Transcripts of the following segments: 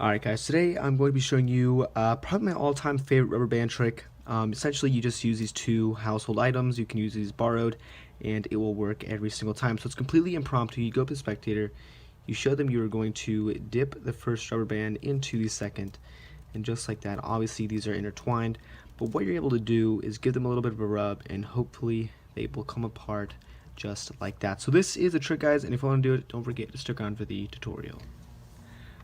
Alright guys, today I'm going to be showing you probably my all-time favorite rubber band trick. Essentially you just use these two household items. You can use these borrowed and it will work every single time. So it's completely impromptu. You go up to the spectator, you show them you are going to dip the first rubber band into the second, and just like that, obviously these are intertwined, but what you're able to do is give them a little bit of a rub and hopefully they will come apart just like that. So this is a trick guys, and if you want to do it, don't forget to stick on for the tutorial.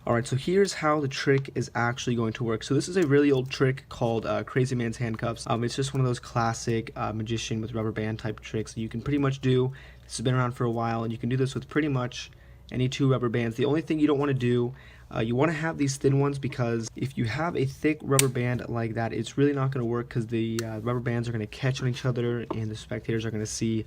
Alright, so here's how the trick is actually going to work. So this is a really old trick called Crazy Man's Handcuffs. It's just one of those classic magician with rubber band type tricks that you can pretty much do. This has been around for a while, and you can do this with pretty much any two rubber bands. The only thing you don't want to do, you want to have these thin ones, because if you have a thick rubber band like that, it's really not going to work, because the rubber bands are going to catch on each other and the spectators are going to see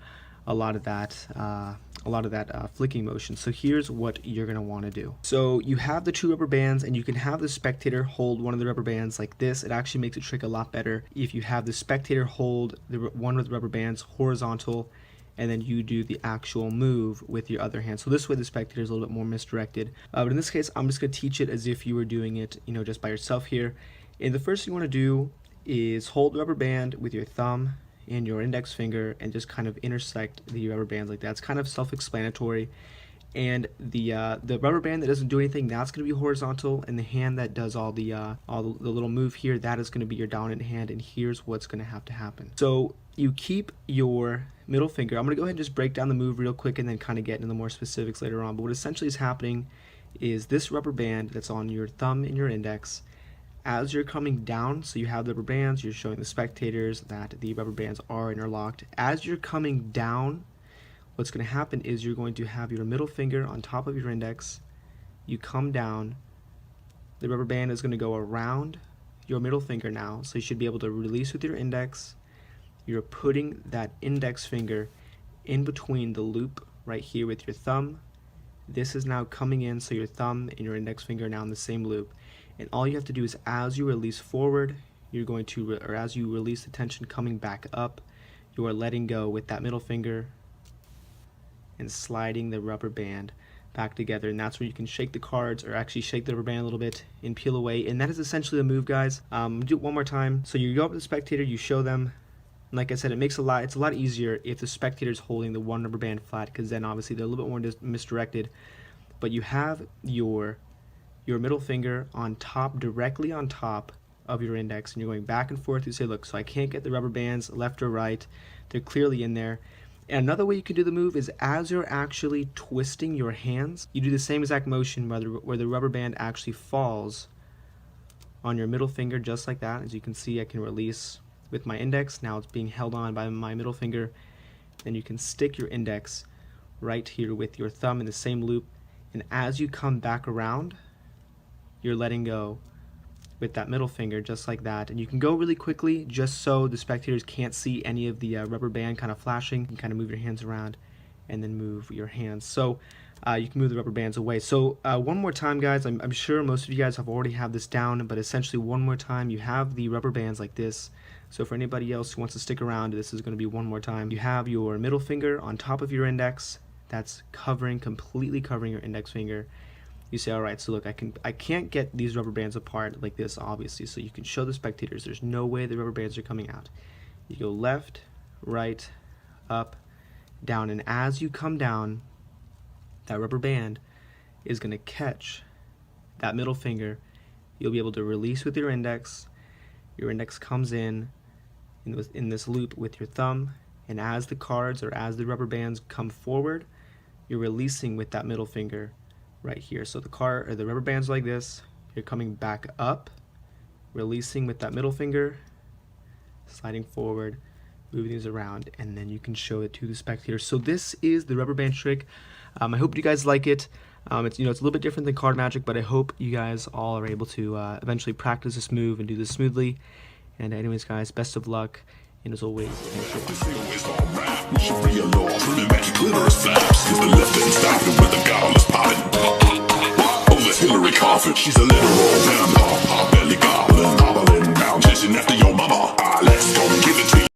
a lot of that flicking motion. So here's what you're going to want to do. So you have the two rubber bands, and you can have the spectator hold one of the rubber bands like this. It actually makes the trick a lot better if you have the spectator hold one of the rubber bands horizontal, and then you do the actual move with your other hand. So this way the spectator is a little bit more misdirected. But in this case, I'm just going to teach it as if you were doing it, just by yourself here. And the first thing you want to do is hold the rubber band with your thumb and your index finger and just kind of intersect the rubber bands like that. It's kind of self-explanatory. And the rubber band that doesn't do anything, that's going to be horizontal, and the hand that does all the little move here, that is going to be your dominant hand. And here's what's going to have to happen. So you keep your middle finger. I'm going to go ahead and just break down the move real quick and then kind of get into the more specifics later on. But what essentially is happening is this rubber band that's on your thumb and your index, as you're coming down, so you have the rubber bands, you're showing the spectators that the rubber bands are interlocked. As you're coming down, what's going to happen is you're going to have your middle finger on top of your index. You come down, the rubber band is going to go around your middle finger now, so you should be able to release with your index. You're putting that index finger in between the loop right here with your thumb. This is now coming in, so your thumb and your index finger are now in the same loop. And all you have to do is, as you release forward, you're going to, or as you release the tension coming back up, you are letting go with that middle finger and sliding the rubber band back together. And that's where you can shake the cards, or actually shake the rubber band a little bit and peel away. And that is essentially the move, guys. Do it one more time. So you go up to the spectator, you show them. And like I said, it's a lot easier if the spectator is holding the one rubber band flat, because then obviously they're a little bit more misdirected. But you have your middle finger on top, directly on top of your index, and you're going back and forth. You say, look, so I can't get the rubber bands left or right, they're clearly in there. And another way you can do the move is, as you're actually twisting your hands, you do the same exact motion where the rubber band actually falls on your middle finger, just like that. As you can see, I can release with my index. Now it's being held on by my middle finger. Then you can stick your index right here with your thumb in the same loop, and as you come back around, you're letting go with that middle finger, just like that. And you can go really quickly, just so the spectators can't see any of the rubber band kind of flashing. You can kind of move your hands around and then move your hands, so you can move the rubber bands away. So one more time, guys. I'm sure most of you guys have already have this down, but essentially one more time, you have the rubber bands like this. So for anybody else who wants to stick around, this is going to be one more time. You have your middle finger on top of your index, that's completely covering your index finger. You say, all right, so look, I can't get these rubber bands apart like this, obviously, so you can show the spectators there's no way the rubber bands are coming out. You go left, right, up, down, and as you come down, that rubber band is going to catch that middle finger. You'll be able to release with your index. Your index comes in this loop with your thumb, and as the cards, or as the rubber bands come forward, you're releasing with that middle finger right here. So the rubber bands like this, you're coming back up, releasing with that middle finger, sliding forward, moving these around, and then you can show it to the spectator. So this is the rubber band trick. I hope you guys like it. It's a little bit different than card magic, but I hope you guys all are able to eventually practice this move and do this smoothly. And anyways, guys, best of luck, and as always, thanks for watching. Hillary Coffin, she's a literal vampire. Belly